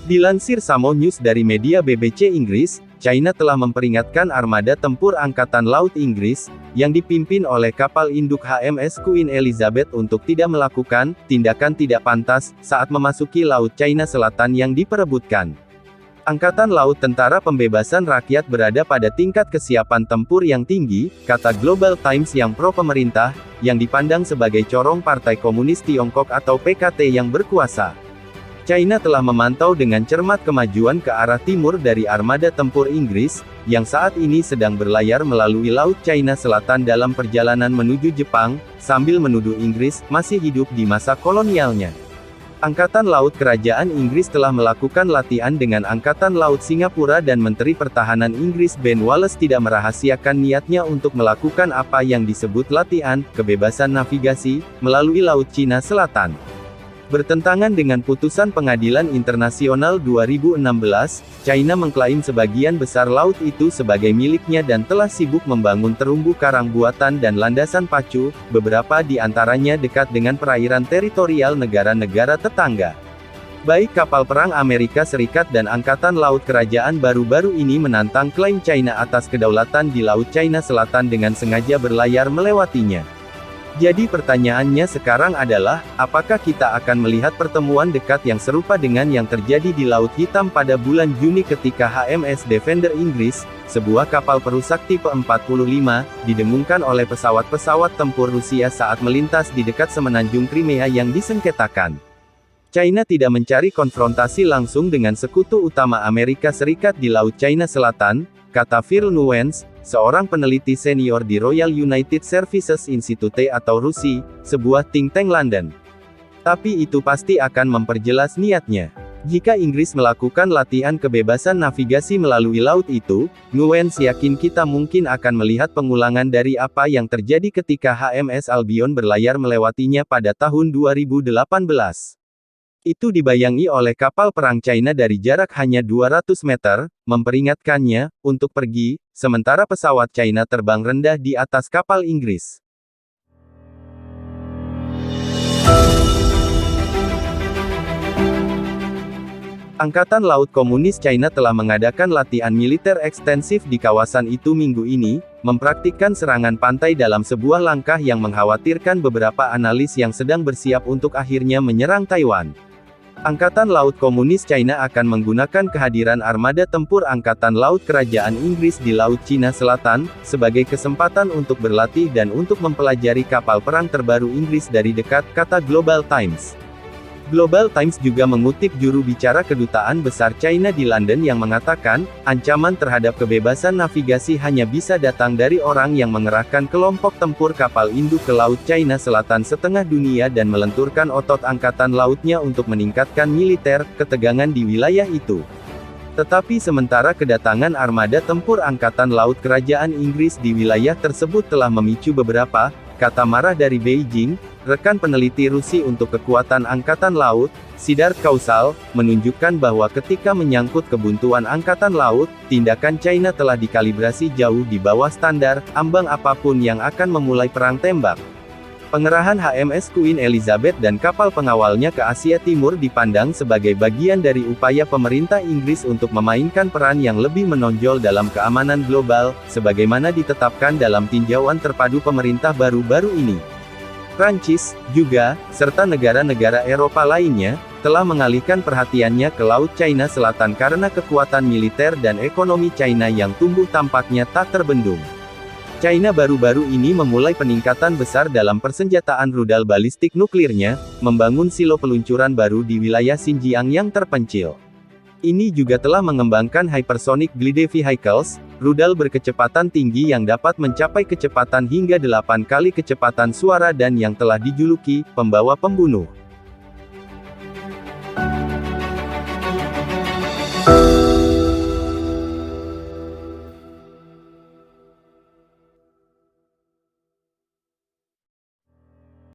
Dilansir Samo News dari media BBC Inggris, China telah memperingatkan armada tempur Angkatan Laut Inggris, yang dipimpin oleh kapal induk HMS Queen Elizabeth untuk tidak melakukan tindakan tidak pantas saat memasuki Laut China Selatan yang diperebutkan. Angkatan Laut Tentara Pembebasan Rakyat berada pada tingkat kesiapan tempur yang tinggi, kata Global Times yang pro-pemerintah, yang dipandang sebagai corong Partai Komunis Tiongkok atau PKT yang berkuasa. China telah memantau dengan cermat kemajuan ke arah timur dari armada tempur Inggris, yang saat ini sedang berlayar melalui Laut China Selatan dalam perjalanan menuju Jepang, sambil menuduh Inggris masih hidup di masa kolonialnya. Angkatan Laut Kerajaan Inggris telah melakukan latihan dengan Angkatan Laut Singapura dan Menteri Pertahanan Inggris Ben Wallace tidak merahasiakan niatnya untuk melakukan apa yang disebut latihan kebebasan navigasi melalui Laut Cina Selatan. Bertentangan dengan putusan Pengadilan Internasional 2016, China mengklaim sebagian besar laut itu sebagai miliknya dan telah sibuk membangun terumbu karang buatan dan landasan pacu, beberapa di antaranya dekat dengan perairan teritorial negara-negara tetangga. Baik kapal perang Amerika Serikat dan Angkatan Laut Kerajaan baru-baru ini menantang klaim China atas kedaulatan di Laut China Selatan dengan sengaja berlayar melewatinya. Jadi pertanyaannya sekarang adalah, apakah kita akan melihat pertemuan dekat yang serupa dengan yang terjadi di Laut Hitam pada bulan Juni ketika HMS Defender Inggris, sebuah kapal perusak tipe 45, didengungkan oleh pesawat-pesawat tempur Rusia saat melintas di dekat semenanjung Crimea yang disengketakan. China tidak mencari konfrontasi langsung dengan sekutu utama Amerika Serikat di Laut China Selatan, kata Phil Nuance, seorang peneliti senior di Royal United Services Institute atau RUSI, sebuah think tank London. Tapi itu pasti akan memperjelas niatnya. Jika Inggris melakukan latihan kebebasan navigasi melalui laut itu, Nuance yakin kita mungkin akan melihat pengulangan dari apa yang terjadi ketika HMS Albion berlayar melewatinya pada tahun 2018. Itu dibayangi oleh kapal perang China dari jarak hanya 200 meter, memperingatkannya untuk pergi, sementara pesawat China terbang rendah di atas kapal Inggris. Angkatan Laut Komunis China telah mengadakan latihan militer ekstensif di kawasan itu minggu ini, mempraktikkan serangan pantai dalam sebuah langkah yang mengkhawatirkan beberapa analis yang sedang bersiap untuk akhirnya menyerang Taiwan. Angkatan Laut Komunis China akan menggunakan kehadiran armada tempur Angkatan Laut Kerajaan Inggris di Laut Cina Selatan, sebagai kesempatan untuk berlatih dan untuk mempelajari kapal perang terbaru Inggris dari dekat, kata Global Times. Global Times juga mengutip juru bicara Kedutaan Besar China di London yang mengatakan, ancaman terhadap kebebasan navigasi hanya bisa datang dari orang yang mengerahkan kelompok tempur kapal induk ke Laut China Selatan setengah dunia dan melenturkan otot angkatan lautnya untuk meningkatkan militer, ketegangan di wilayah itu. Tetapi sementara kedatangan armada tempur Angkatan Laut Kerajaan Inggris di wilayah tersebut telah memicu beberapa kata marah dari Beijing, rekan peneliti Rusi untuk kekuatan Angkatan Laut, Siddharth Kausal, menunjukkan bahwa ketika menyangkut kebuntuan Angkatan Laut, tindakan China telah dikalibrasi jauh di bawah standar, ambang apapun yang akan memulai perang tembak. Pengerahan HMS Queen Elizabeth dan kapal pengawalnya ke Asia Timur dipandang sebagai bagian dari upaya pemerintah Inggris untuk memainkan peran yang lebih menonjol dalam keamanan global, sebagaimana ditetapkan dalam tinjauan terpadu pemerintah baru-baru ini. Prancis, juga, serta negara-negara Eropa lainnya, telah mengalihkan perhatiannya ke Laut China Selatan karena kekuatan militer dan ekonomi China yang tumbuh tampaknya tak terbendung. China baru-baru ini memulai peningkatan besar dalam persenjataan rudal balistik nuklirnya, membangun silo peluncuran baru di wilayah Xinjiang yang terpencil. Ini juga telah mengembangkan hypersonic glide vehicles, rudal berkecepatan tinggi yang dapat mencapai kecepatan hingga 8 kali kecepatan suara dan yang telah dijuluki pembawa pembunuh.